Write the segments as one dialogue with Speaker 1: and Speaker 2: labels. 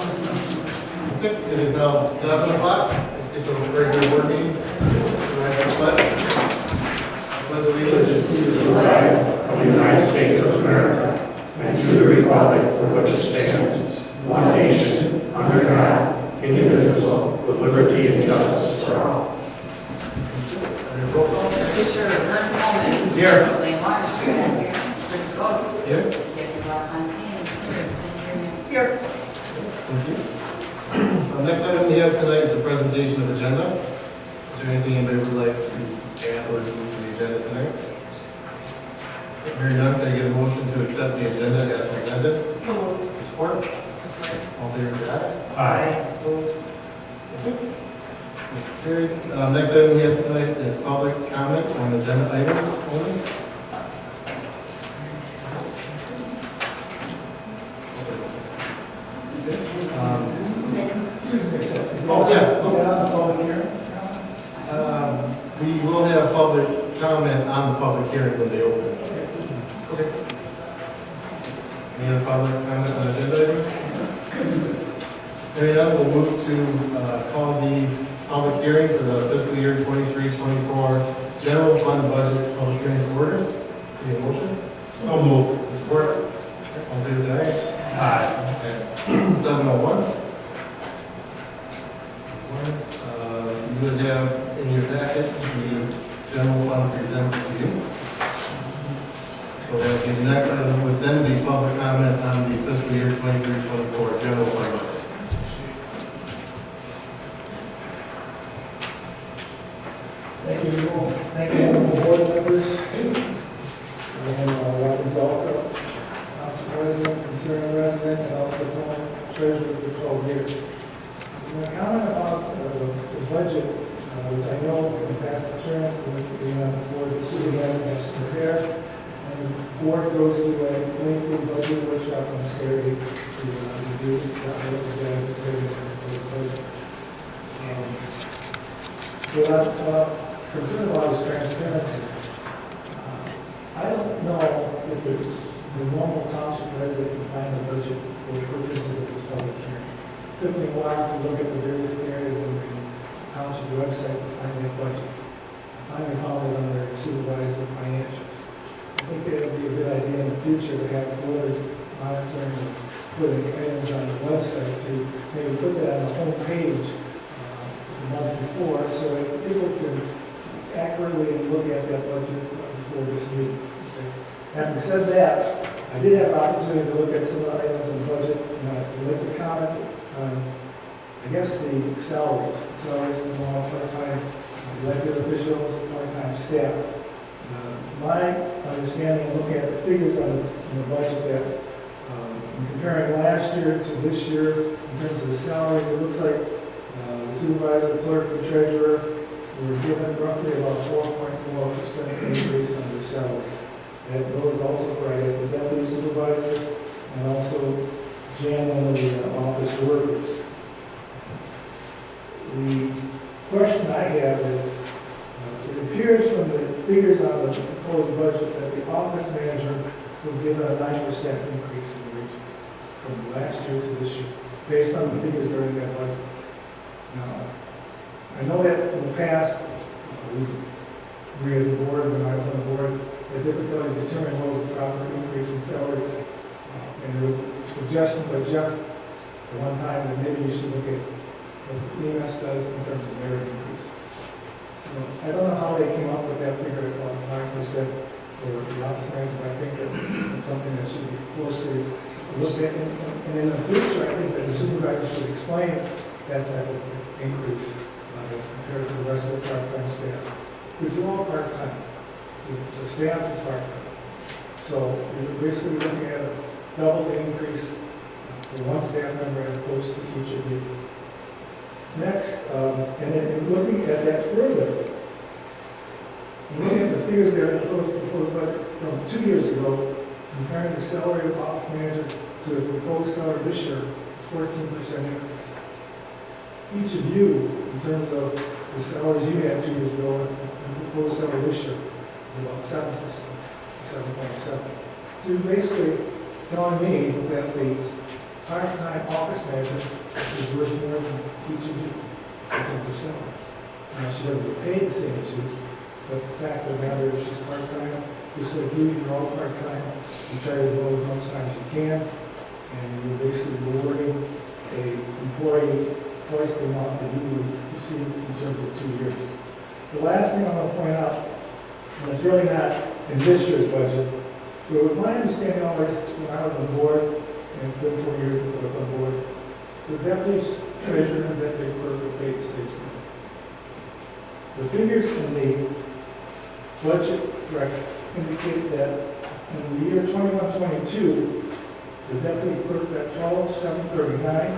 Speaker 1: It is now 7 o'clock. Let's get to the regular board meeting. Pledge allegiance to the flag
Speaker 2: of the United States of America and to the republic for which it stands, one nation, under God, indivisible, with liberty and justice for all.
Speaker 1: Roll call.
Speaker 3: Fisher, Vern Coleman.
Speaker 1: Here.
Speaker 3: Elaine Marshall. Here. Chris Gross.
Speaker 1: Here.
Speaker 3: Deputy Bob Fontaine.
Speaker 1: Here. Thank you. Next item we have tonight is the presentation of agenda. Is there anything anybody would like to add or remove to the agenda tonight? Hearing none, can I get a motion to accept the agenda as presented? Support? All in favor, say aye.
Speaker 2: Aye.
Speaker 1: Motion carried. Next item we have tonight is public comment on agenda items only. Oh, yes. We will have public comment on the public hearing when they open. Okay. Any other public comment on agenda item? Hearing none, we'll move to call the public hearing for the fiscal year 23-24 general fund budget public hearing to order. Need a motion?
Speaker 2: So move.
Speaker 1: Support? All in favor, say aye.
Speaker 2: Aye.
Speaker 1: 7:01. You would have in your packet the general fund presented to you. So that the next item would then be public comment on the fiscal year 23-24 general fund budget.
Speaker 4: Thank you, board members. And welcome to all, council president, concerned resident, and also former treasurer for 12 years. My comment about the budget, which I know from past experience, being on the board, the supervisor has to prepare, and the board goes to a lengthy budget workshop on Saturday to do that for the budget. What I'm concerned about is transparency. I don't know if it's the normal township resident can find the budget for purposes of this public hearing. It took me a while to look at the various areas in the township website to find that budget. I finally found it under supervisor financials. I think it would be a good idea in the future to have board monitoring and putting items on the website to maybe put that on the home page the month before so that people can accurately look at that budget before this meeting. Okay. Having said that, I did have an opportunity to look at some of the items in the budget, and I'd like to comment on, I guess, the salaries. Salaries of all part-time elected officials, part-time staff. It's my understanding, looking at the figures on the budget, that in comparing last year to this year, in terms of the salaries, it looks like the supervisor, clerk, and treasurer were given roughly about 4.4% increase on their salaries. That goes also for, I guess, the deputy supervisor and also generally the office workers. The question I have is, it appears from the figures on the proposed budget that the office manager was given a 9% increase in the region from last year to this year, based on the figures during that budget. Now, I know that in the past, we as a board, when I was on the board, had difficulty determining what was the proper increase in salaries. And there was a suggestion by Jeff at one time that maybe you should look at what the EMS does in terms of merit increase. So I don't know how they came up with that figure of 9% for the office manager, but I think that it's something that should be closely looked at. And in the future, I think that the supervisor should explain that type of increase compared to the rest of the part-time staff. Because they're all part-time. The staff is part-time. So you're basically looking at a double the increase for one staff member as opposed to each of you. Next, and then looking at that further, looking at the figures there in the proposed budget from 2 years ago, comparing the salary of office manager to the proposed salary this year, it's 14% increase. Each of you, in terms of the salaries you had 2 years ago and proposed salary this year, is about 7%, 7.7. So you're basically telling me that the part-time office manager is worth more than each of you, 10%. Now, she doesn't get paid the same as you, but the fact of the matter is she's part-time, just like you're all part-time. You try to go as much time as you can, and you're basically rewarding a employee twice the amount that you would receive in terms of 2 years. The last thing I want to point out, and it's really not in this year's budget, but it was my understanding always when I was on board, and it's been 4 years since I was on board, the deputy treasurer and deputy clerk were paid the same thing. The figures in the budget record indicate that in the year 21-22, the deputy clerk got $12,739,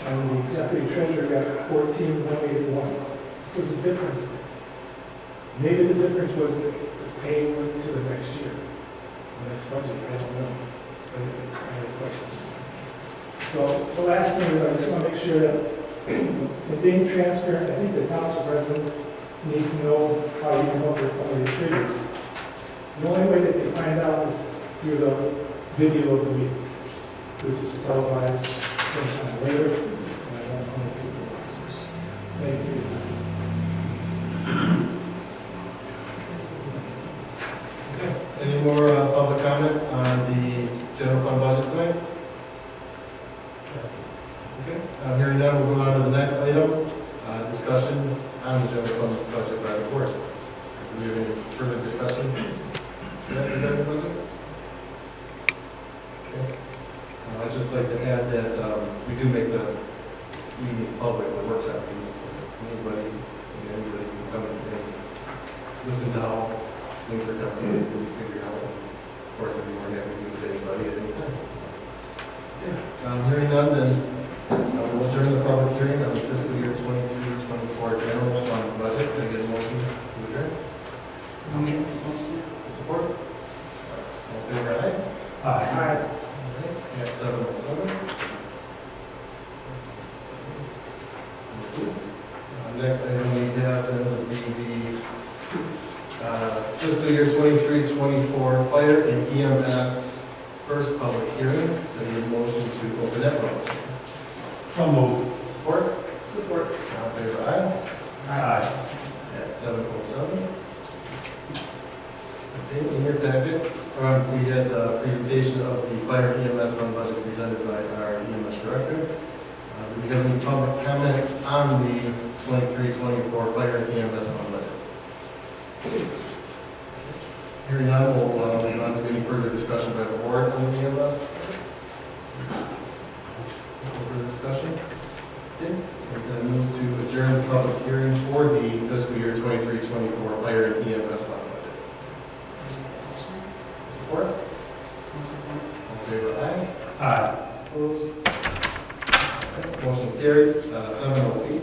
Speaker 4: and the deputy treasurer got $14,181. So there's a difference there. Maybe the difference was that the pay went to the next year, the next budget, I don't know. But I have a question. So the last thing is I just want to make sure that in being transparent, I think the council presidents need to know how you come up with some of these figures. The only way that they find out is through the video of the meetings, which is televised sometime later, and I don't know how many people watch this. Thank you.
Speaker 1: Any more public comment on the general fund budget tonight? Okay, hearing none, we'll go on to the next item, discussion on the general fund budget by the board. Do we have any further discussion? Budget? Okay. I'd just like to add that we do make the meetings public, the workshop meetings. Anybody can come and listen to how things are coming and figure out. Of course, if you weren't happy to with anybody at any time. Okay. Hearing none, then we'll adjourn the public hearing on the fiscal year 23-24 general fund budget. Can I get a motion to adjourn?
Speaker 3: I'll make the motion.
Speaker 1: Support? All in favor, aye?
Speaker 4: Aye.
Speaker 1: At 7:07. Next item we have would be the fiscal year 23-24 fire and EMS first public hearing. I need a motion to open that one.
Speaker 2: So moved.
Speaker 1: Support? Support. All in favor, aye?
Speaker 2: Aye.
Speaker 1: At 7:07. Okay, in your packet, we had a presentation of the fire EMS fund budget presented by our EMS director. Do we have any public comment on the 23-24 fire EMS fund budget? Hearing none, we'll move on to any further discussion by the board on the EMS. No further discussion? Okay, we're going to move to adjourn the public hearing for the fiscal year 23-24 fire and EMS fund budget. Support?
Speaker 3: I'll support.
Speaker 1: All in favor, aye?
Speaker 2: Aye.
Speaker 1: Opposed? Okay, motion's carried, 7:08.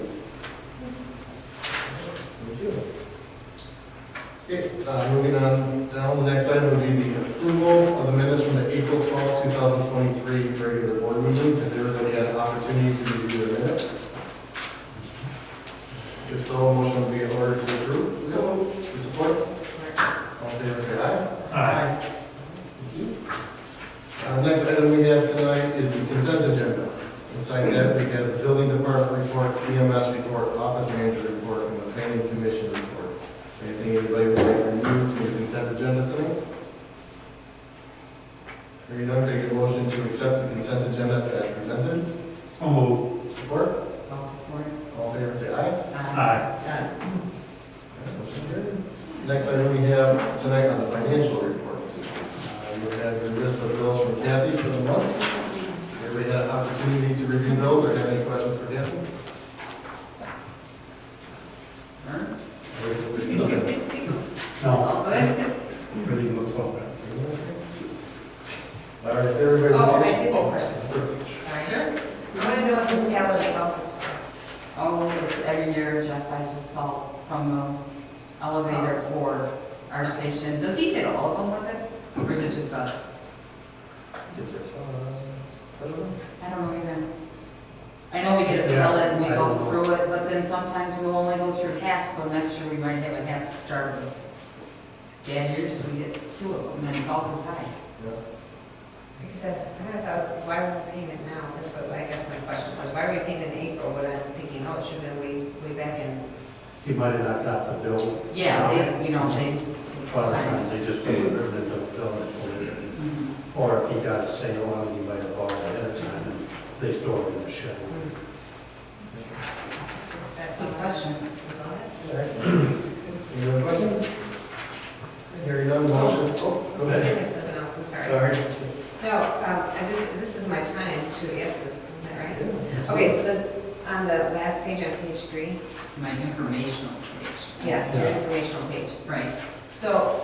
Speaker 1: Thank you. Okay, moving on down, the next item will be the approval of the minutes from the April 12, 2023 regular board meeting. Has everybody had an opportunity to review the minutes? If so, a motion will be in order to approve. So, support? All in favor, say aye.
Speaker 2: Aye.
Speaker 1: The next item we have tonight is the consent agenda. Inside that, we have the building department report, EMS report, office manager report, and the planning commission report. Anything anybody would like to remove from the consent agenda tonight? Hearing none, can I get a motion to accept the consent agenda as presented?
Speaker 2: So moved.
Speaker 1: Support?
Speaker 3: I'll support.
Speaker 1: All in favor, say aye.
Speaker 2: Aye.
Speaker 1: Motion carried. Next item we have tonight on the financial reports. You have your list of bills from Kathy for the month. Everybody had an opportunity to review those or have any questions for Kathy?
Speaker 3: It's
Speaker 2: No.
Speaker 3: all good?
Speaker 2: Everything looks all right.
Speaker 1: All right, everybody.
Speaker 3: Oh, I did have a question. Sorry.
Speaker 5: I want to know what this gallon of salt is for.
Speaker 3: Oh, it's every year Jeff buys the salt from the elevator for our station. Does he get all of them with it? Or is it just us?
Speaker 1: I don't know.
Speaker 3: I don't know either. I know we get a
Speaker 2: Yeah,
Speaker 3: pellet and we
Speaker 2: I
Speaker 3: go
Speaker 2: don't know.
Speaker 3: through it, but then sometimes we'll only go through half, so next year we might have a half to start with. Bad years, we get two of them, and salt is high.
Speaker 1: Yeah.
Speaker 5: Because I thought, why are we paying it now? That's what, I guess my question was, why are we paying it in April, when I'm thinking, oh, it should have been way back in.
Speaker 2: You might have not got the bill.
Speaker 3: Yeah, they,
Speaker 2: A lot of times they just pay it and then the bill is put it in.
Speaker 3: Mhm.
Speaker 2: Or if you got a sale on it, you might have bought it ahead of time and they store it in the shed.
Speaker 5: That's
Speaker 3: Good question.
Speaker 5: Is all that?
Speaker 1: Any other questions? Hearing none, motion, go
Speaker 5: I
Speaker 1: ahead.
Speaker 5: have something else, I'm sorry.
Speaker 1: Sorry.
Speaker 5: No, this is my time to ask this, isn't that right? Okay, so this, on the last page, on page 3,
Speaker 3: My informational page.
Speaker 5: yes, your informational page.
Speaker 3: Right.
Speaker 5: So,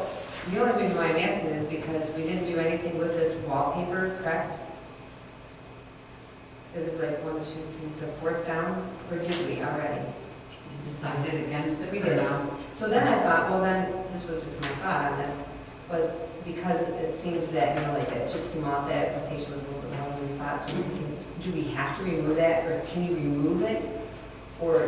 Speaker 5: the only reason why I'm asking is because we didn't do anything with this wallpaper, correct? It was like 1, 2, 3, the 4th down, or did we already?
Speaker 3: You decided against it?
Speaker 5: We did. So then I thought, well then, this was just my thought on this, was because it seemed that, you know, like that gypsy moth, that application was a little bit more than we thought, so do we have to remove that, or can you remove it? Or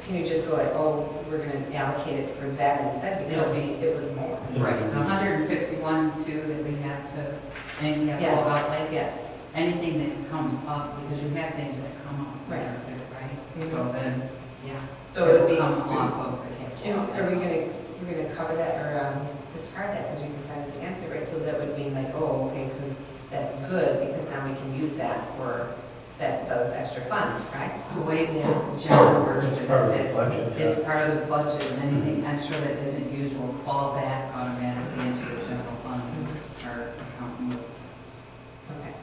Speaker 5: can you just go like, oh, we're gonna allocate it for that instead, because it was more?
Speaker 3: Right, the 151, too, that we have to, and
Speaker 5: Yeah.
Speaker 3: capital outlay,
Speaker 5: Yes.
Speaker 3: anything that comes up, because you have things that come up.
Speaker 5: Right.
Speaker 3: Right? So then, yeah.
Speaker 5: So it would be,
Speaker 3: Come off of the capital.
Speaker 5: are we gonna cover that, or discard that, because we decided against it, right? So that would mean like, oh, okay, because that's good, because now we can use that for those extra funds, correct?
Speaker 3: The way that general works is
Speaker 2: Part of the
Speaker 3: that
Speaker 2: budget, yeah.
Speaker 3: it's part of the budget, and anything extra that isn't used will fall back automatically into the general fund, or account.
Speaker 5: Okay.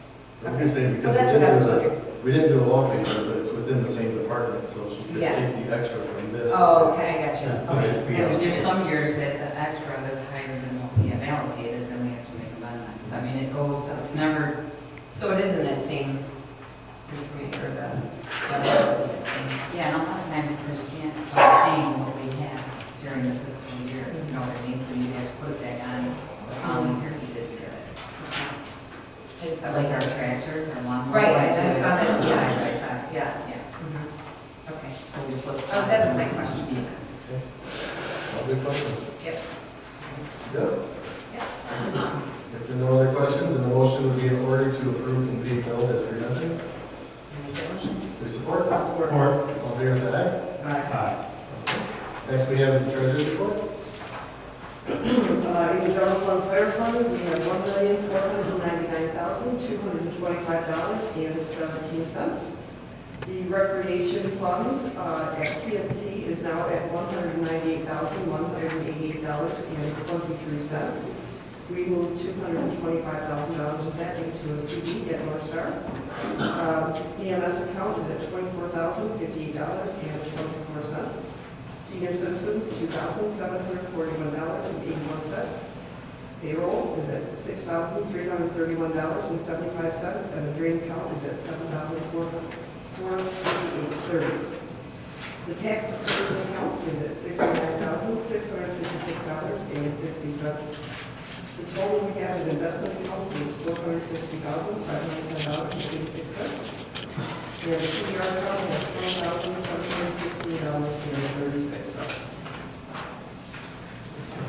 Speaker 1: I'm just saying,
Speaker 5: Well,
Speaker 1: because
Speaker 5: that's what I was wondering.
Speaker 1: we didn't do a wallpaper, but it's within the same department, so she could
Speaker 5: Yes.
Speaker 1: take the extra from this.
Speaker 5: Oh, okay, I got you.
Speaker 2: Yeah.
Speaker 5: Okay.
Speaker 2: Yeah.
Speaker 3: There's some years that the extra is higher than what we have allocated, then we have to make amendments. I mean, it goes, it's never,
Speaker 5: So it is in that same information, or that same,
Speaker 3: yeah, and a lot of times it's because you can't obtain what we have during the fiscal year. You know what I mean? So you have to put it back on the following year to get it.
Speaker 5: I just thought
Speaker 3: Like
Speaker 5: like
Speaker 3: our tractor, our lawnmower.
Speaker 5: Right, I saw that,
Speaker 3: Yeah,
Speaker 5: yes, I
Speaker 3: right.
Speaker 5: saw, it, yeah.
Speaker 3: Yeah.
Speaker 5: Mhm. Okay.
Speaker 3: So we flip.
Speaker 5: Oh, that was my question.
Speaker 1: All good questions?
Speaker 5: Yep.
Speaker 1: Yep.
Speaker 5: Yep.
Speaker 1: If there are no other questions, then the motion would be in order to approve and pay bills as presented.
Speaker 5: Make that motion?
Speaker 1: Do you support?
Speaker 2: Or,
Speaker 1: All in favor, say aye. Next, we have the treasurer's report.
Speaker 6: In the general fund fire fund, we have $1,499,225.17. The recreation funds at PNC is now at $198,188.23. We moved $225,000 of that into a CD at North Star. EMS account is at $24,058.24. Senior citizens, $2,741.81. Payroll is at $6,331.75, and the drain account is at $7,458.30. The tax disbursement account is at $69,656.60. The total we have in investment accounts is $460,510.86. And the CDR account has $12,716.36.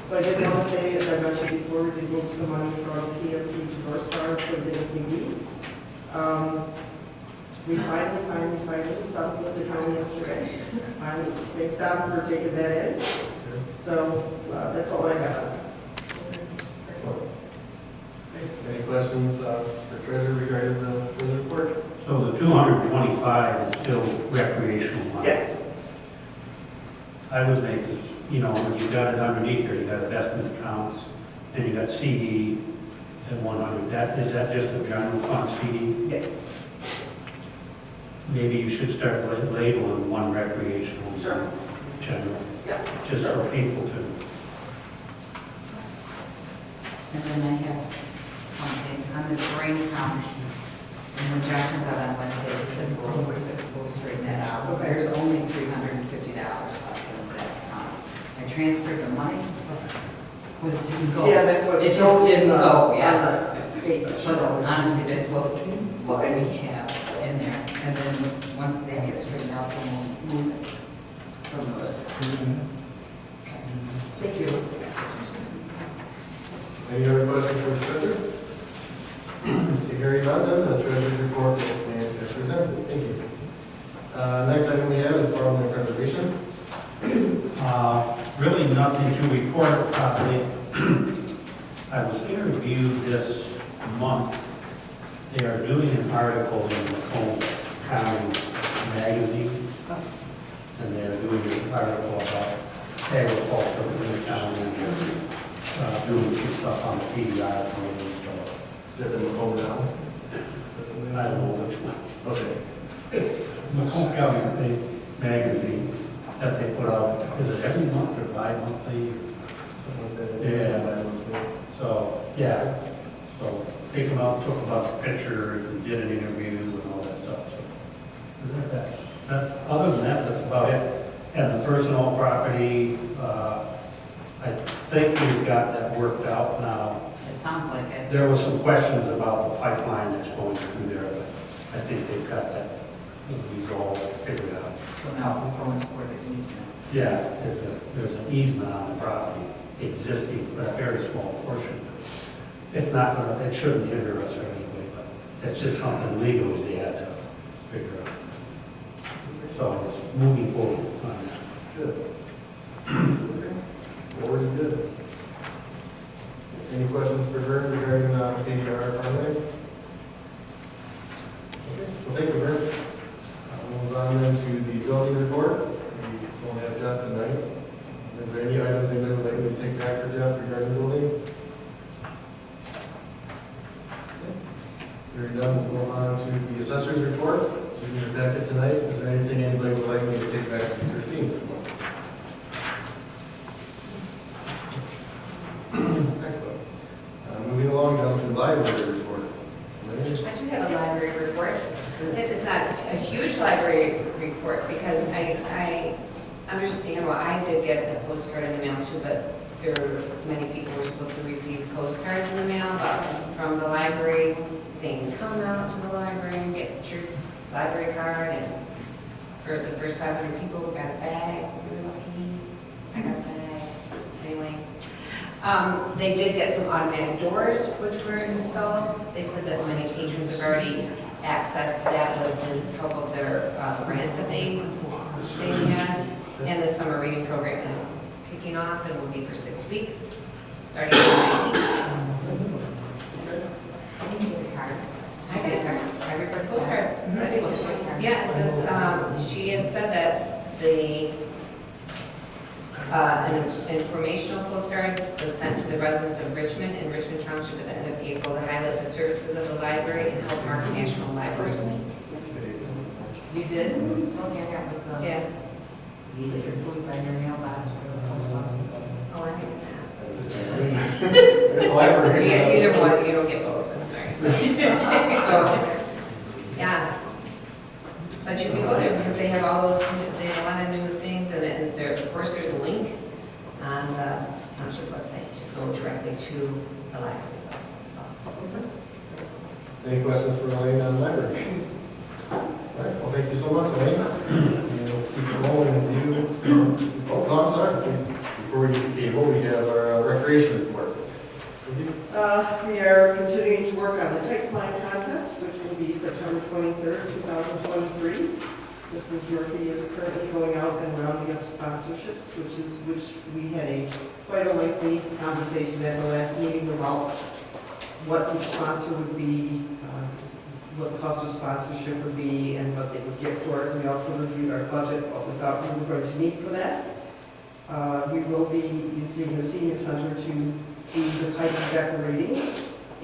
Speaker 6: So I did want to say, as I mentioned before, we did move some money from PNC to North Star to the CD. We finally settled with the county yesterday. Thanks, Don, for taking that in. So that's all I got.
Speaker 1: Excellent. Any questions for treasurer regarding the report?
Speaker 2: so the 225 is still recreational money?
Speaker 6: Yes.
Speaker 2: I would make it, you know, when you got it underneath here, you got investment accounts, and you got CD at 100. Is that just a general fund CD?
Speaker 6: Yes.
Speaker 2: Maybe you should start labeling one recreational.
Speaker 6: Sure.
Speaker 2: General,
Speaker 6: Yeah.
Speaker 2: just for people to.
Speaker 3: And then I have something on the drain account. And when Jack comes out on Wednesday, he said, we'll straighten that out.
Speaker 6: Okay.
Speaker 3: There's only $350 left in that account. I transferred the money, but it didn't go.
Speaker 6: Yeah, that's what.
Speaker 3: It just didn't go, yeah.
Speaker 6: On the statement.
Speaker 3: But honestly, that's what we have in there. And then once that gets straightened out, then we'll move it from those.
Speaker 6: Thank you.
Speaker 1: Any other questions for the treasurer? Hearing none, item, the treasurer's report will stand as presented. Thank you. Next item we have is parliament preservation.
Speaker 7: Really nothing to report. I was interviewed this month. They are doing an article in the Home County magazine, and they're doing an article about agriculture in the county, and doing some stuff on CDI.
Speaker 1: Is that the Macomb now?
Speaker 7: I don't know which one.
Speaker 1: Okay.
Speaker 7: It's Macomb County magazine that they put out. Is it every month or bi-monthly? Yeah. So, yeah. So they come out, took a bunch of pictures, and did an interview and all that stuff. So other than that, that's about it. And the personal property, I think we've got that worked out now.
Speaker 3: It sounds like it.
Speaker 7: There were some questions about the pipeline that's going through there, but I think they've got that resolved, figured out.
Speaker 3: So now it's going for the easement.
Speaker 7: Yeah, there's an easement on the property, existing, but a very small portion. It's not gonna, it shouldn't hinder us or anything, but it's just something legally they had to figure out. So it's moving forward on that.
Speaker 1: Good. Okay. Forward is good. Any questions for Vern regarding KDR parliament? Okay. Well, thank you, Vern. We'll move on then to the building report. We don't have Jeff tonight. Is there any items anybody would like me to take back for Jeff regarding the building? Hearing none, we'll go on to the assessor's report. So in your packet tonight, is there anything anybody would like me to take back to Christine this morning? Excellent. Moving along down to library report. Lynn?
Speaker 5: I do have a library report. It's not a huge library report because I understand, well, I did get a postcard in the mail too, but many people were supposed to receive postcards in the mail from the library saying, come out to the library and get your library card. And for the first 500 people, we got a bag. We were lucky. I got a bag. Anyway. They did get some automatic doors, which were installed. They said that many patrons have already accessed that with this help of their grant that they had. And the summer reading program is kicking off and will be for 6 weeks, starting on the 19th. I didn't get a card. I got a card. I read a postcard. Yeah, it says, she had said that an informational postcard was sent to the residents of Richmond and Richmond Township at the end of April to highlight the services of the library and help market National Library Week. You did?
Speaker 3: Okay, I got was the,
Speaker 5: Yeah.
Speaker 3: you did your food by your mailbox or the post office.
Speaker 5: Oh, I did that.
Speaker 1: Library.
Speaker 5: Yeah, either one, you don't get both, I'm sorry. So, yeah. But you can go there because they have all those, they have a lot of new things, and there, of course, there's a link on the township website to go directly to the library as well.
Speaker 1: Any questions for Elaine on the library? All right, well, thank you so much, Elaine. And we'll keep it rolling with you. Oh, no, I'm sorry. Before we get to cable, we have our recreation report.
Speaker 6: We are continuing to work on the kite flying contest, which will be September 23rd, 2023. Mrs. Murphy is currently going out and rounding up sponsorships, which we had quite a lengthy conversation at the last meeting about what each sponsor would be, what the cost of sponsorship would be, and what they would get for it. We also reviewed our budget, what we thought we were going to need for that. We will be using the senior center to do the kite decorating,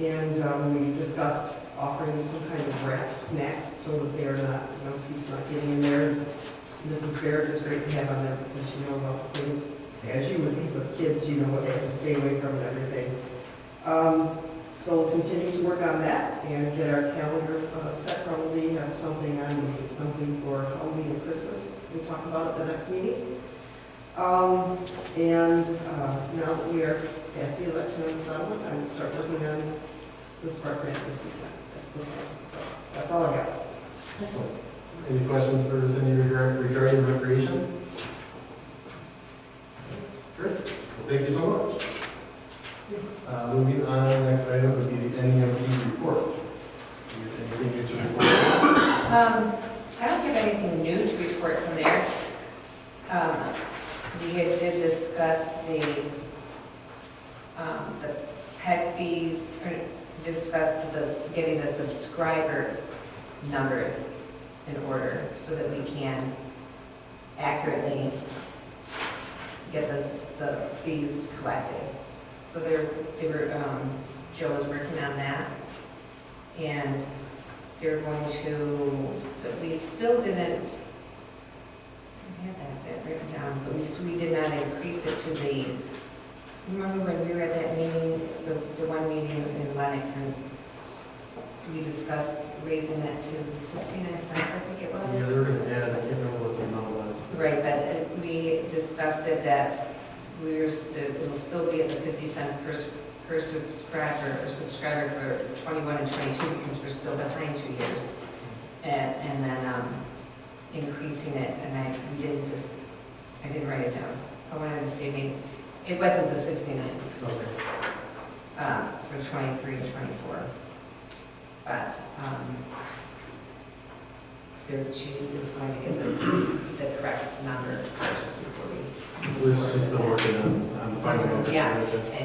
Speaker 6: and we discussed offering some kind of wrapped snacks so that they are not, kids not getting in there. Mrs. Barrett is great to have on that because she knows all the things, as you would be with kids, you know what they have to stay away from and everything. So we'll continue to work on that and get our calendar set, probably have something for Halloween and Christmas. We'll talk about it at the next meeting. Now that we are past the election and settlement, I'm going to start working on this part grant this weekend. That's the plan. So that's all I got.
Speaker 1: Excellent. Any questions for Cindy regarding recreation? Great. Well, thank you so much. Moving on, next item would be the NEMC report. Do you have
Speaker 5: I don't have anything new to report from there. We did discuss the pet fees, or discussed this, getting the subscriber numbers in order so that we can accurately get the fees collected. So Joe was working on that, and they're going to, so we still didn't, I had that written down, but we did not increase it to the, remember when we were at that meeting, the one meeting in Lenox, and we discussed raising it to 69 cents, I think it was?
Speaker 1: Yeah, they were gonna add, I can't remember what the amount was.
Speaker 5: Right, but we discussed it that it'll still be at the 50 cents per subscriber for 21 and 22 because we're still behind 2 years. And then increasing it, and I didn't write it down. I wanted to say maybe, it wasn't the 69
Speaker 1: Okay.
Speaker 5: for 23 and 24. But she is going to get the correct number first before we.
Speaker 1: She's still working on the final number.
Speaker 5: Yeah,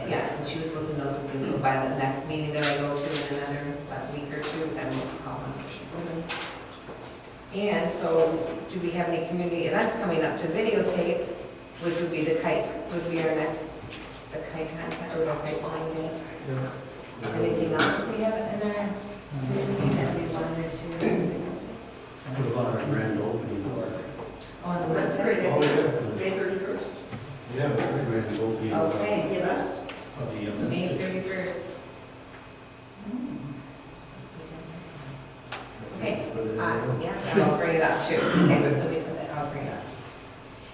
Speaker 5: yes, and she was supposed to know something, so by the next meeting that I go to in another week or two, then we'll call them for sure. And so, do we have any community events coming up to videotape, which would be the our next, the kite contest, or the kite flying day?
Speaker 1: Yeah.
Speaker 5: Anything else we have in our community that we wanted to?
Speaker 7: What about our grand opening or
Speaker 5: On the
Speaker 6: That's great.
Speaker 1: Oh, yeah.
Speaker 6: May 31st.
Speaker 1: Yeah, that's great.
Speaker 7: grand opening
Speaker 5: Okay,
Speaker 6: Yes.
Speaker 7: of the
Speaker 5: May 31st. Okay, yes, I'll bring it up too. Okay, let me put that, I'll bring it up.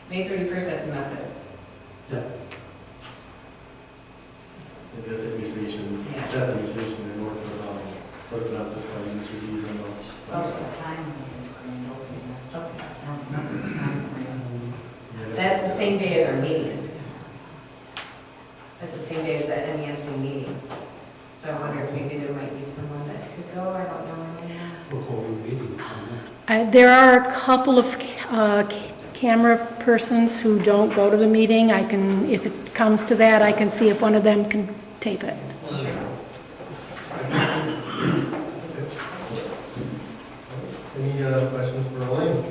Speaker 5: May 31st, that's in Memphis.
Speaker 7: Yeah.
Speaker 1: The Japanese nation,
Speaker 5: Yeah.
Speaker 1: Japanese nation in North Carolina, looking up this one, this was easy enough.
Speaker 5: That's the same day as our meeting. That's the same day as the NENC meeting. So I wonder if maybe there might be someone that could go, I don't know.
Speaker 7: Before we meeting.
Speaker 8: There are a couple of camera persons who don't go to the meeting. I can, if it comes to that, I can see if one of them can tape it.
Speaker 1: Any questions for Elaine?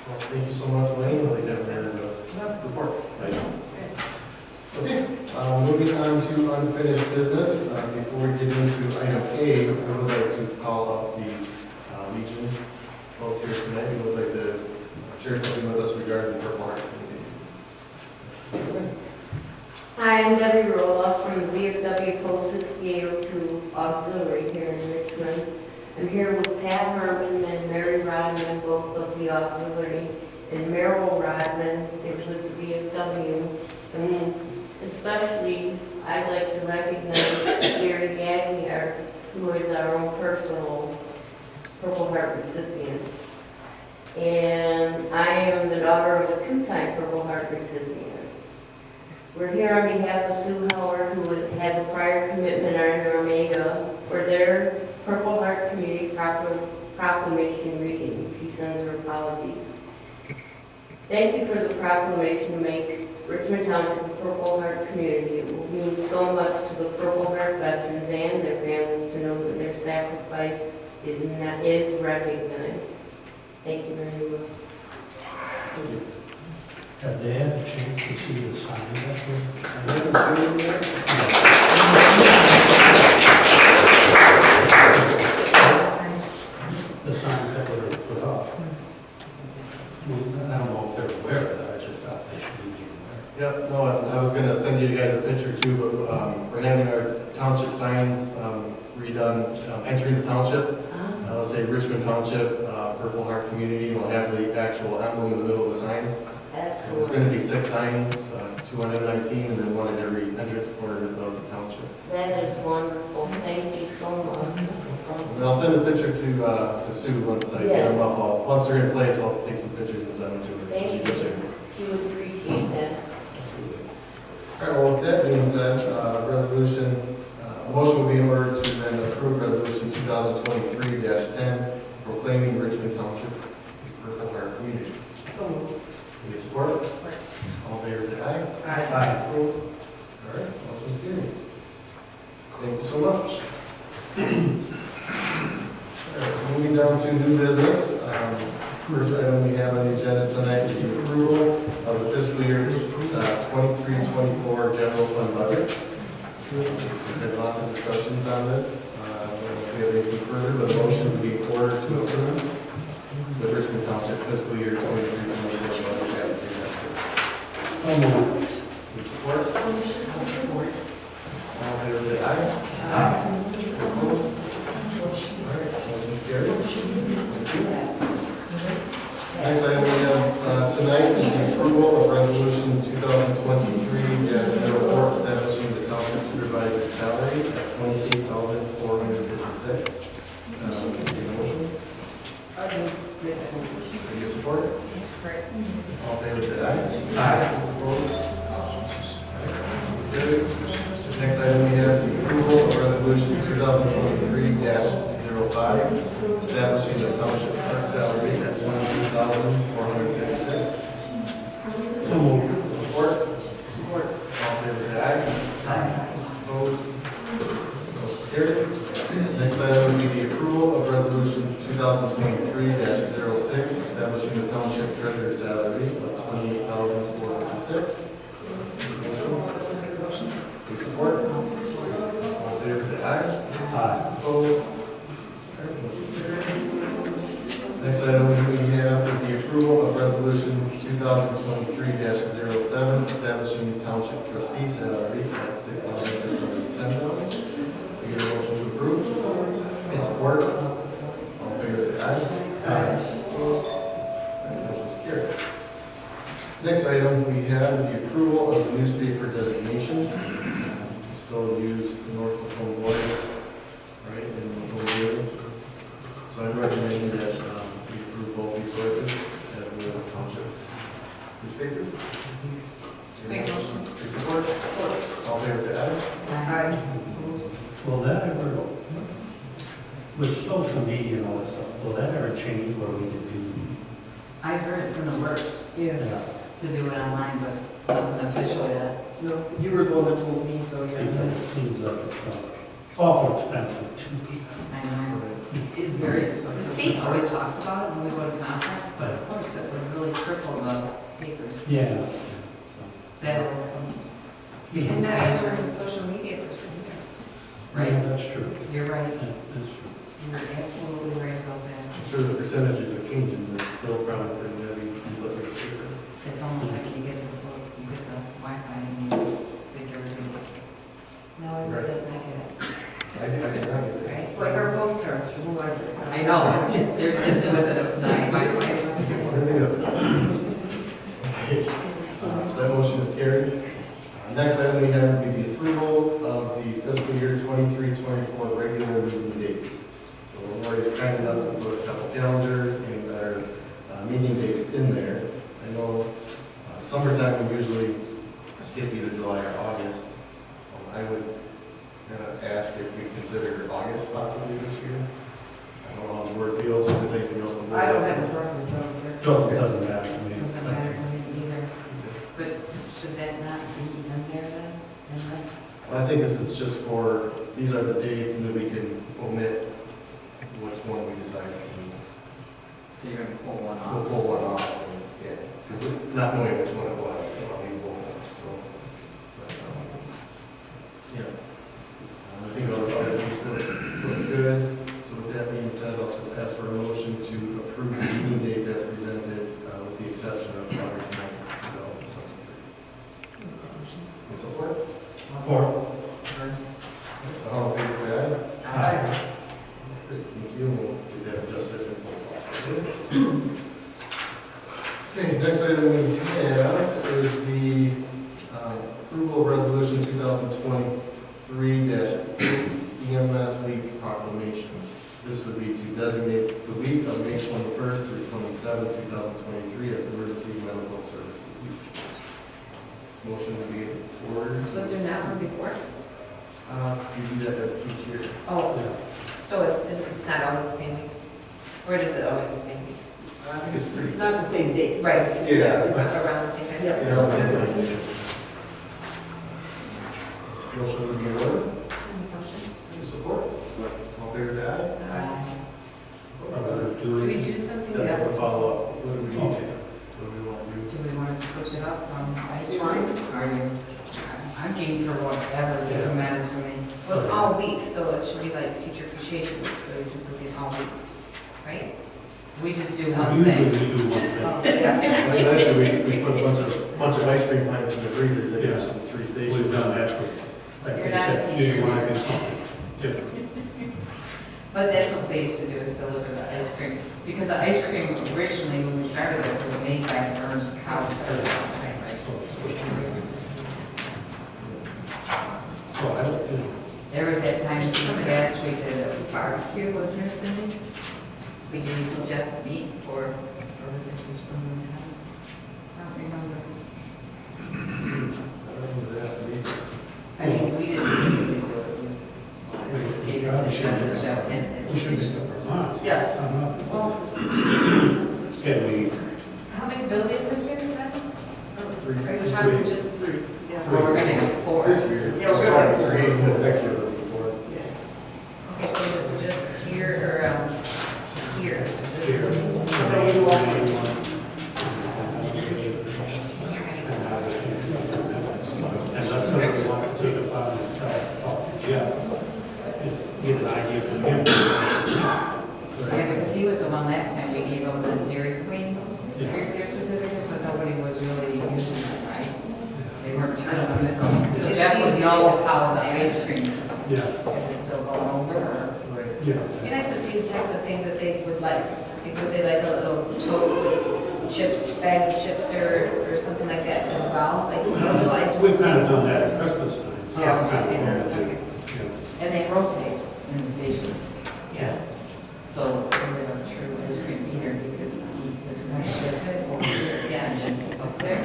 Speaker 1: Well, thank you so much, Elaine. I'll leave that there as a report.
Speaker 5: That's good.
Speaker 1: Okay, moving on to unfinished business. Before we get into item A, I would like to call up the Legion folks here tonight who would like to share something with us regarding the Purple Heart Committee.
Speaker 9: Hi, I'm Debbie Roloff from the VFW Post 6802 Auxiliary here in Richmond. I'm here with Pat Herman and Mary Rodman, both of the Auxiliary, and Merrill Rodman is with the VFW. And especially, I'd like to recognize Gary Gagliard, who is our own personal Purple Heart recipient. And I am the daughter of a 2-time Purple Heart recipient. We're here on behalf of Sue Howard, who has a prior commitment on Omega for their Purple Heart Community Proclamation reading. She sends her apologies. Thank you for the proclamation to make Richmond Township a Purple Heart community. It will mean so much to the Purple Heart veterans and their families to know that their sacrifice is recognized. Thank you very much.
Speaker 1: Thank you.
Speaker 7: Have they had a chance to see the sign that the signs that were put up? I don't know if they're aware of that, I just thought they should be aware.
Speaker 1: Yep, no, I was gonna send you guys a picture too, but we're having our township signs redone, entering the township. Let's say Richmond Township, Purple Heart Community, we'll have the actual emblem in the middle of the sign. There's
Speaker 9: Absolutely.
Speaker 1: gonna be 6 signs, 2 on M19, and then 1 at every entrance corner of the township.
Speaker 9: That is wonderful. Thank you so much.
Speaker 1: And I'll send a picture to Sue once I get them up. Once they're in place, I'll take some pictures and send them to her.
Speaker 9: Thank
Speaker 1: She
Speaker 9: you.
Speaker 1: can check.
Speaker 9: She would appreciate that.
Speaker 1: Absolutely. All right, well, with that being said, resolution, motion will be in order to then approve resolution 2023-009, 2023-10, proclaiming Richmond Township a Purple Heart community.
Speaker 6: So moved.
Speaker 1: Any support? All in favor, say aye.
Speaker 7: Aye.
Speaker 1: Opposed? All right, motion's carried. Thank you so much. All right, moving down to new business. First item we have on the agenda tonight is the approval of the fiscal year 23-24 general fund budget. We've had lots of discussions on this. I don't know if we have anything further, but a motion would be in order to approve the Richmond Township fiscal year 23-24 budget as presented. With support?
Speaker 3: I'll support.
Speaker 1: All in favor, say aye. Opposed? All right, motion carried. Thank you. Next item we have tonight is the approval of resolution 2023-04 establishing the township supervisor's salary at $28,456. Motion?
Speaker 6: I can make that motion.
Speaker 1: Do you support?
Speaker 3: Support.
Speaker 1: All in favor, say aye. Opposed? Carried. Next item we have the approval of resolution 2023-05 establishing the township clerk salary at $22,456.
Speaker 7: So moved.
Speaker 1: Support? Support. All in favor, say aye. Opposed? Motion carried. Next item would be the approval of resolution 2023-06 establishing the township treasurer's salary of $28,456. Please support.
Speaker 3: I'll support.
Speaker 1: All in favor, say aye.
Speaker 7: Aye.
Speaker 1: Opposed? Next item we have is the approval of resolution 2023-07 establishing the township trustee salary at $6,610. We get a motion to approve. Any support?
Speaker 3: I'll support.
Speaker 1: All in favor, say aye.
Speaker 7: Aye.
Speaker 1: Motion is carried. Next item we have is the approval of the newspaper designation. We still use the Norfolk Home Voice, right, in the Home Daily. So I'm recommending that we approve both these sources as the township's newspapers.
Speaker 3: Make a motion.
Speaker 1: Take support? All in favor, say aye.
Speaker 6: Aye.
Speaker 7: Will that ever, with social media and all that stuff, will that ever change where we could do?
Speaker 3: I've heard it's in the works
Speaker 6: Yeah.
Speaker 3: to do it online, but nothing official yet.
Speaker 6: No, you were the one that told me, so yeah.
Speaker 7: It seems like it's awful expensive too.
Speaker 3: I know. It's very expensive. The state always talks about it when we go to conference, but of course it would really cripple the papers.
Speaker 7: Yeah.
Speaker 3: That always comes.
Speaker 5: And not everyone's a social media person either.
Speaker 3: Right.
Speaker 7: That's true.
Speaker 3: You're right.
Speaker 7: That's true.
Speaker 3: You're absolutely right about that.
Speaker 1: I'm sure the percentages are changing, but it's still probably pretty heavy delivery paper.
Speaker 3: It's almost like you get this little, you get the Wi-Fi and you just think everything's,
Speaker 5: No, everyone does not get it.
Speaker 1: I did not get that.
Speaker 3: right?
Speaker 6: It's like our postcards from the library.
Speaker 3: I know, they're sitting with the Wi-Fi.
Speaker 1: That motion is carried. Next item we have would be the approval of the fiscal year 23-24 regular meeting dates. So Lori's kind enough to put a couple calendars and our meeting dates in there. I know summertime we usually skip either July or August. I would ask if we consider August possibly this year. I don't know how the board feels, or if there's anything else.
Speaker 6: I don't have a preference, I don't care.
Speaker 7: Doesn't matter to me.
Speaker 3: Doesn't matter to me either. But should that not be in there then, unless?
Speaker 1: Well, I think this is just for, these are the dates, and then we can omit which one we decide to do.
Speaker 3: So you're gonna pull one
Speaker 1: We'll
Speaker 3: off?
Speaker 1: pull one off, because we're not knowing which one it was, I'll leave both, so. but, Yeah. I think all the other dates look good, so with that being said, I'll just ask for a motion to approve the meeting dates as presented, with the exception of August 9th, 2023. Any support? All in favor, say aye.
Speaker 6: Aye.
Speaker 1: Thank you, we'll get that adjusted. Okay, next item we have is the approval of resolution 2023-8 EMS week proclamation. This would be to designate the week of May 21st through 27th, 2023 as Emergency Medical Services Week. Motion would be ordered.
Speaker 5: Was there not one before?
Speaker 1: You do that each year.
Speaker 5: Oh, So it's not always the same week? Or is it always the same week?
Speaker 1: I think it's pretty.
Speaker 6: Not the same dates.
Speaker 5: Right.
Speaker 1: Yeah.
Speaker 5: Around the same time?
Speaker 6: Yeah.
Speaker 1: You know, same thing. Motion would be in order. Any support? All fair side?
Speaker 5: Do we do something?
Speaker 1: That's
Speaker 5: Yeah.
Speaker 1: a follow up. What do we need?
Speaker 7: Okay.
Speaker 1: What do we want to do?
Speaker 3: Do we want to switch it up from ice
Speaker 6: You
Speaker 3: cream?
Speaker 6: want?
Speaker 3: Are you, I'm game for whatever, it doesn't matter to me.
Speaker 5: Well, it's all week, so it should be like teacher appreciation week, so you're just looking all week, right?
Speaker 3: We just do one
Speaker 7: Usually
Speaker 3: thing.
Speaker 7: we do one thing.
Speaker 6: Yeah.
Speaker 1: I mean, last year we put a bunch of ice cream plants in the freezers, they have some 3 stations.
Speaker 7: We've done that, but like
Speaker 3: You're
Speaker 7: you
Speaker 3: not a
Speaker 7: said,
Speaker 3: teacher.
Speaker 7: you want to do something different.
Speaker 3: But that's what they used to do, is deliver the ice cream. Because the ice cream originally, when we started it, was made by Ernst Cow.
Speaker 7: So I don't, you know,
Speaker 3: There was that time in the past we did a barbecue, wasn't there, Cindy? We used Jeff meat, or was it just from the town? I don't remember. I mean, we didn't really do it. We gave it to Jeff and.
Speaker 7: we should be the Vermont.
Speaker 6: Yes.
Speaker 3: Well,
Speaker 7: Can we,
Speaker 5: How many buildings is there then?
Speaker 1: Three.
Speaker 5: Are you talking just
Speaker 6: Three. Yeah.
Speaker 3: well, we're gonna have 4.
Speaker 1: This year.
Speaker 6: Yeah, we're gonna-
Speaker 1: So 3, and then next year we'll be 4.
Speaker 5: Okay, so just here or here? This
Speaker 7: here,
Speaker 5: building?
Speaker 6: So you want-
Speaker 7: unless somebody wants to take it upon themselves, talk to Jeff, just get an idea from him.
Speaker 3: Yeah, because he was the one last time we gave him the Dairy Queen
Speaker 7: Yeah.
Speaker 3: gift certificates, but nobody was really using them, right? They weren't turning them in. So Jeff was always how the ice cream is.
Speaker 7: Yeah,
Speaker 3: If it's still going over, or?
Speaker 7: yeah.
Speaker 5: Be nice to see the type of things that they would like. Like, would they like a little tote with chips, bags of chips or something like that as well? Like a little ice cream.
Speaker 7: We've kind of done that at Christmas time.
Speaker 6: Yeah.
Speaker 3: Okay.
Speaker 7: Yeah.
Speaker 3: And they rotate in the stations.
Speaker 5: Yeah.
Speaker 3: So if you're a true ice cream eater, you could eat this nice shit over here, yeah, and then up there.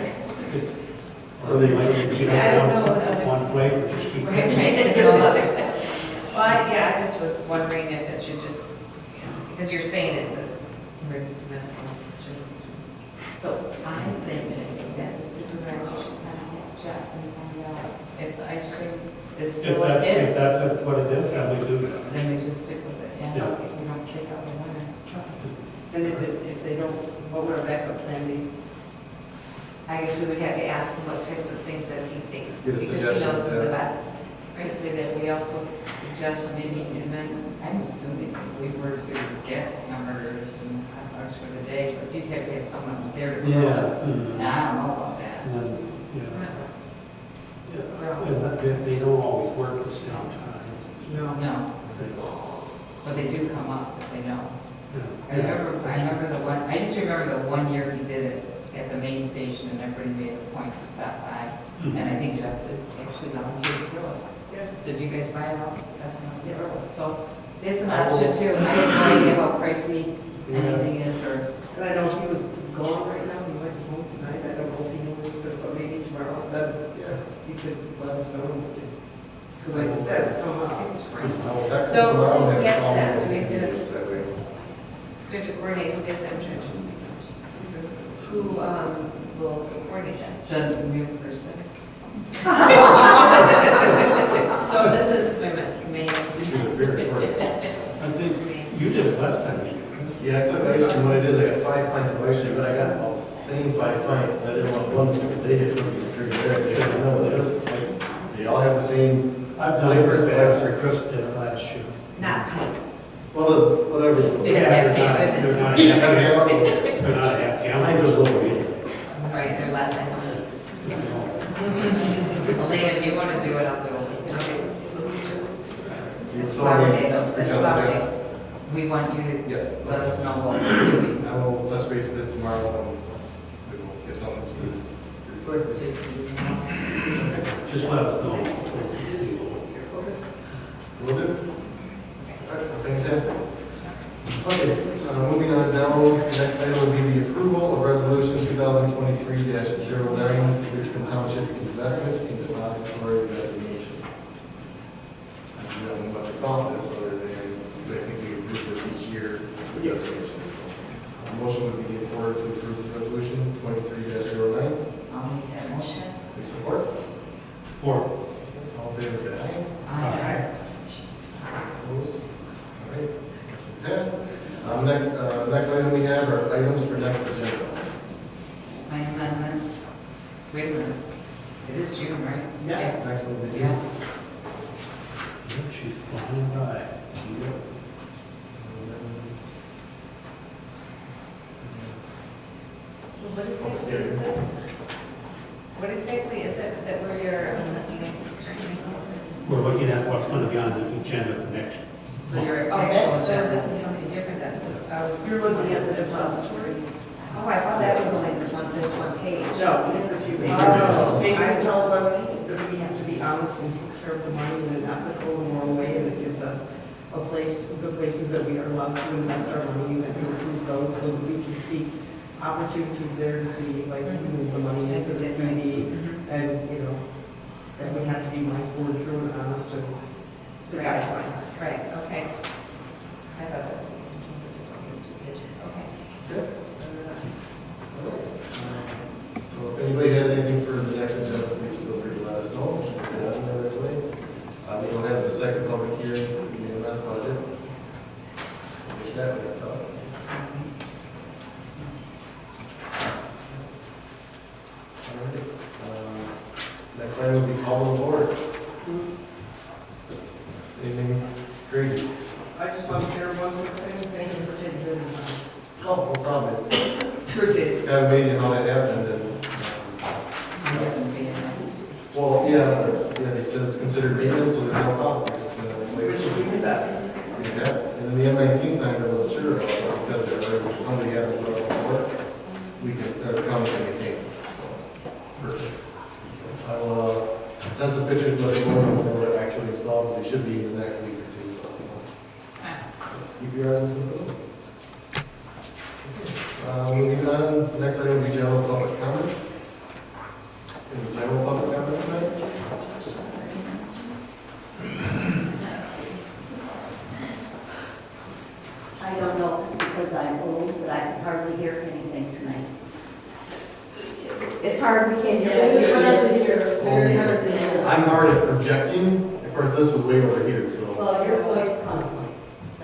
Speaker 7: Or they might, if you
Speaker 5: I don't
Speaker 7: don't
Speaker 5: know.
Speaker 7: want one flavor, just keep.
Speaker 5: Right, right, no other. Well, I just was wondering if it should just, because you're saying it's a emergency medical services.
Speaker 3: So I think that the supervisor should contact Jeff and find out if the ice cream is
Speaker 7: If
Speaker 3: still what
Speaker 7: that's,
Speaker 3: it
Speaker 7: if
Speaker 3: is.
Speaker 7: that's what it is, then we do that.
Speaker 3: Then we just stick with it, yeah,
Speaker 7: Yeah.
Speaker 3: okay, we don't kick out the winner.
Speaker 6: And if they don't, what would our backup plan be?
Speaker 5: I guess we would have to ask him what types of things that he thinks,
Speaker 1: Get a
Speaker 5: because he
Speaker 1: suggestion,
Speaker 5: knows them the
Speaker 1: yeah.
Speaker 5: best.
Speaker 3: Just say that we also suggest maybe, and then I'm assuming if we were to get hamburgers and hot dogs for the day, but you'd have to have someone there to grill it.
Speaker 7: Mhm.
Speaker 3: And I don't know about that.
Speaker 7: And then, yeah. And that- they don't always work the same time.
Speaker 6: No.
Speaker 3: No, but they do come up if they know. I
Speaker 7: Yeah.
Speaker 3: remember the one, I just remember the one year he did it at the main station and everybody made a point to stop by.
Speaker 7: Mhm.
Speaker 3: And I think Jeff did actually volunteer to grill it.
Speaker 6: Yeah.
Speaker 3: So do you guys buy it out? Definitely
Speaker 6: Yeah.
Speaker 3: grill it. So it's an option too. I have no idea how pricey anything is or,
Speaker 6: And I know he was gone right now, he might be home tonight, I don't know if he knows, but maybe tomorrow, then he could let us know. Because like you said, it's come up.
Speaker 5: So who gets that? Do we do it? We have to coordinate who gets that insurance. Who will coordinate that?
Speaker 3: the new person.
Speaker 5: So this is, wait a minute,
Speaker 1: She's a bigger part.
Speaker 7: I think you did it last time. didn't you?
Speaker 1: Yeah, I took ice cream, what it is, I got 5 pints of ice cream, but I got all the same 5 pints, because I didn't want one that they did for me to drink there, they didn't know what it is. Like, they all have the same
Speaker 7: I've done
Speaker 1: flavors,
Speaker 7: it
Speaker 1: but that's
Speaker 7: last
Speaker 1: for Christmas.
Speaker 7: did it last year.
Speaker 5: not pints.
Speaker 1: Well, whatever.
Speaker 3: They don't have
Speaker 7: They're not-
Speaker 3: pay for
Speaker 7: they're not
Speaker 1: Yeah,
Speaker 7: half-
Speaker 1: yeah.
Speaker 7: they're not half
Speaker 1: Mine's
Speaker 7: gallons.
Speaker 1: was lower.
Speaker 5: Right, their last name was.
Speaker 3: Elaine, if you want to do it, I'll do it. It's
Speaker 1: So,
Speaker 3: Flower Day though, it's
Speaker 1: yeah,
Speaker 3: Flower
Speaker 1: okay.
Speaker 3: Day. We want you to
Speaker 1: Yes.
Speaker 3: let us know what we're doing.
Speaker 1: I will touch base with it tomorrow, and we will get something to.
Speaker 3: Just email us.
Speaker 7: Just let us know.
Speaker 1: Will do. Fantastic. Okay, moving on down, the next item will be the approval of resolution 2023-09, Richmond Township investment in depository resignation. I do have a bunch of comments, other than, do we designation. Motion would be in order to approve this resolution 23-09.
Speaker 3: I'll make that motion.
Speaker 1: Please support.
Speaker 7: Support.
Speaker 1: All in favor, say aye.
Speaker 3: Aye.
Speaker 1: Opposed? All right, motion passed. Next item we have are items for next agenda.
Speaker 3: My amendments. Wait a minute. It is June, right?
Speaker 6: Yes.
Speaker 1: Next one we do.
Speaker 3: Yeah.
Speaker 7: She's flying by.
Speaker 5: So what exactly is this? What exactly is it that we're,
Speaker 7: We're looking at what's going to be on the agenda for next.
Speaker 3: So your
Speaker 5: oh,
Speaker 3: actual
Speaker 5: that's, so
Speaker 3: agenda.
Speaker 5: this is something different than, I was.
Speaker 6: You're looking at the depository?
Speaker 5: Oh, I thought that was only this one page.
Speaker 6: No, it's a few pages.
Speaker 5: Oh.
Speaker 6: It tells us that we have to be honest and take care of the money in an ethical and moral way, and it gives us a place, the places that we are allowed to invest our money, and that we approve those, so that we can see opportunities there to see, like, we move the money into the CD, and, you know, that we have to be mindful and true and honest to the guidelines.
Speaker 5: Right, okay. I thought that was those 2 pages, okay.
Speaker 1: So if anybody has anything for the next agenda, please feel free to let us know. We don't have the second public hearing for the EMS budget. Get that we have talked. All right. Next item will be call to order. Anything crazy?
Speaker 6: I just want to share one more thing. Thank you for taking care of this.
Speaker 1: Oh, no problem.
Speaker 6: Appreciate it.
Speaker 1: It's kind of amazing how that happened and, well, yeah, they said it's considered maintenance, so there's no cost. They're just gonna replace it.
Speaker 6: We do that.
Speaker 1: Yeah, and then the M19 signs I wasn't sure about, because if somebody had to put up for work, we could, come and they came. Perfect. I will, send some pictures of the ones that were actually installed, they should be in the next week or two. Keep your eyes on the buildings. Moving on, next item will be general public comment. Any general public comment tonight?
Speaker 10: I don't know because I'm old, but I can hardly hear anything tonight.
Speaker 11: It's hard, we can't hear. It's hard to hear, it's very hard to hear.
Speaker 1: I'm hard at projecting, of course, this is way over here, so.
Speaker 10: Well, your voice comes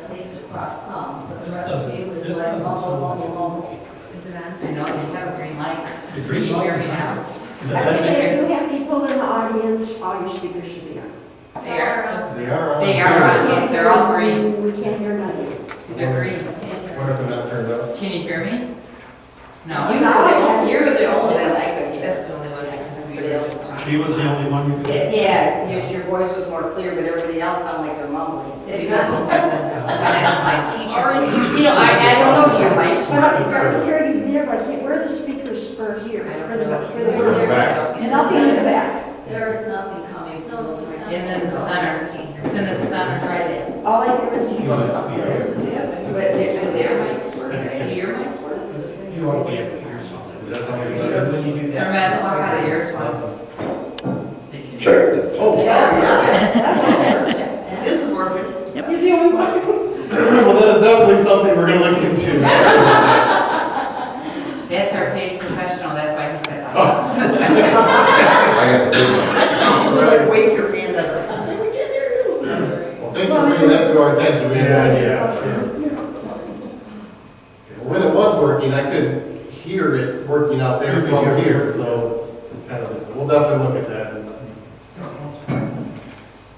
Speaker 10: at least across some, but the rest of you is like mumble, mumble, mumble.
Speaker 5: Is it on? I know, you have a green light.
Speaker 7: The
Speaker 5: Can
Speaker 7: green
Speaker 5: you hear
Speaker 7: light.
Speaker 5: me now?
Speaker 11: I would say if you have people in the audience, all your speakers should be on.
Speaker 5: They are supposed to
Speaker 1: They are on.
Speaker 5: They are on, yeah, they're all green.
Speaker 11: We can't hear none of you.
Speaker 5: See, they're green.
Speaker 1: Wonder if they're not turned up.
Speaker 5: Can you hear me? No.
Speaker 10: You're the only one I could hear.
Speaker 5: That's the only one I can
Speaker 10: Everybody else is talking.
Speaker 7: She was the only one you could.
Speaker 10: Yeah, your voice was more clear, but everybody else sounded like they're mumbling.
Speaker 5: Because it's like teacher.
Speaker 10: You know, I don't know your mics.
Speaker 11: But I can hear you there, but I can't, where are the speakers for here? For the
Speaker 1: back.
Speaker 11: Nothing in the back.
Speaker 10: There is nothing coming. No, it's just not.
Speaker 5: In the center. It's in the center.
Speaker 10: Right there.
Speaker 11: All I hear is you.
Speaker 5: But their mics work, right? Your mics work.
Speaker 7: You ought to be able to hear something.
Speaker 1: Is that something you
Speaker 6: Should
Speaker 1: should?
Speaker 6: when you do
Speaker 5: Sir,
Speaker 6: that.
Speaker 5: Matt, talk out of yours once.
Speaker 1: Oh,
Speaker 6: This is working.
Speaker 11: He's the only one.
Speaker 1: well, that is definitely something we're gonna look into.
Speaker 5: That's our paid professional, that's why he's got that.
Speaker 6: Like, wave your hand at us and say, we can't hear you.
Speaker 1: Well, thanks for bringing that to our attention, we had no idea. When it was working, I couldn't hear it working out there from here, so it's kind of, we'll definitely look at that.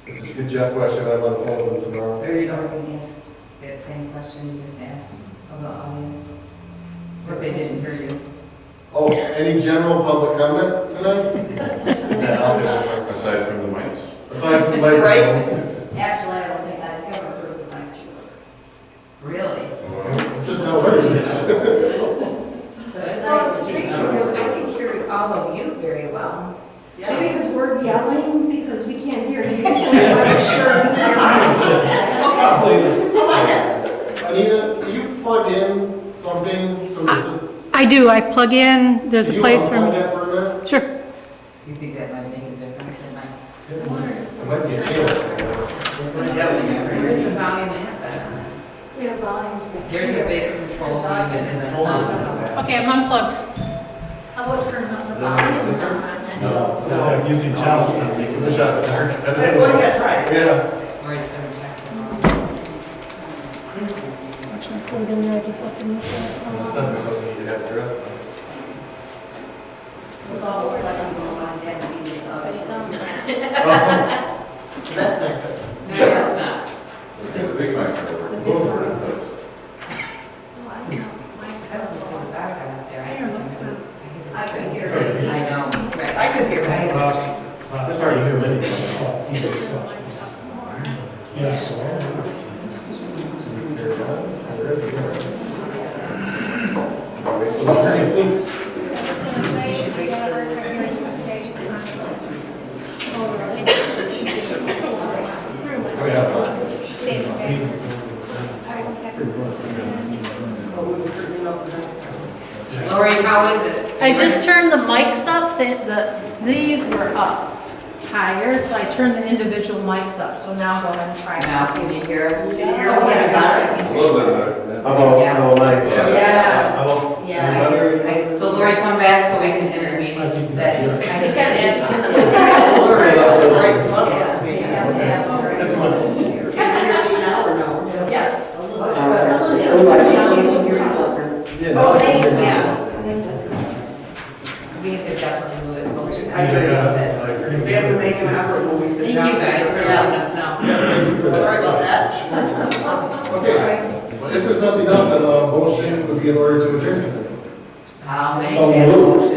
Speaker 1: It's a good Jeff question, I'll let him hold them tomorrow.
Speaker 6: There you
Speaker 5: Or
Speaker 6: go.
Speaker 5: we can ask that same question you just asked of the audience. Or if they didn't hear you.
Speaker 1: Oh, any general public comment tonight? Yeah, I'll do that.
Speaker 2: Aside from the mics?
Speaker 1: Aside from the microphones.
Speaker 10: Actually, I don't think I've ever heard the mics work.
Speaker 5: Really?
Speaker 1: Just know what it is.
Speaker 5: Well, it's tricky because I can hear all of you very well.
Speaker 11: Maybe because we're yelling, because we can't hear you. So we want to make sure we hear you.
Speaker 1: Anita, do you plug in something from the system?
Speaker 8: I do, I plug in, there's a place
Speaker 1: Can you unplug
Speaker 8: for,
Speaker 1: that for a minute?
Speaker 8: sure.
Speaker 5: You think that might make a difference? It might.
Speaker 1: It might be a channel.
Speaker 5: Where's the volume at?
Speaker 10: Your volume's.
Speaker 3: There's a big control unit in the closet.
Speaker 8: Okay, I'm unplugged.
Speaker 10: How about turning up the volume down?
Speaker 7: No, you can tell.
Speaker 1: Give it a shot, dark.
Speaker 6: Well, yeah, right.
Speaker 1: Yeah.
Speaker 3: Or he's gonna text them all.
Speaker 8: Watch my code in there, I just left it in the
Speaker 1: That's
Speaker 8: car.
Speaker 1: something you have to address.
Speaker 10: It was almost like I'm going on that meeting.
Speaker 6: That's not good.
Speaker 3: No, that's not. I was listening to the background up there. I couldn't hear it. I know, right.
Speaker 6: I could hear
Speaker 3: I
Speaker 6: it.
Speaker 3: was-
Speaker 1: It's hard to hear many.
Speaker 7: Yes.
Speaker 3: You should wait
Speaker 1: Oh, yeah.
Speaker 6: But we will certainly know for next time.
Speaker 3: Lori, how is it?
Speaker 11: I just turned the mics up, these were up higher, so I turned the individual mics up, so now go ahead and try.
Speaker 3: Now, can you hear us?
Speaker 6: Yeah.
Speaker 1: A little bit better. How about,
Speaker 3: Yeah.
Speaker 1: how like?
Speaker 3: Yes.
Speaker 1: How about?
Speaker 10: Yes.
Speaker 1: Better?
Speaker 3: So Lori, come back so we can intervene. That-
Speaker 11: He's got it.
Speaker 1: That's much.
Speaker 6: Can you hear me now or no?
Speaker 10: Yes. A little bit.
Speaker 1: Yeah, no, I can hear you.
Speaker 11: Yeah.
Speaker 3: We could definitely move it closer.
Speaker 1: Yeah, yeah, I agree.
Speaker 6: We have to make an effort when we sit
Speaker 3: Thank
Speaker 6: down.
Speaker 3: you guys for letting us know.
Speaker 1: Yes, thank you for that.
Speaker 6: Sorry about that.
Speaker 1: Okay, well, if there's nothing else, then motion would be in order to adjourn tonight.
Speaker 3: I'll make
Speaker 7: So
Speaker 3: that
Speaker 7: moved.
Speaker 3: motion.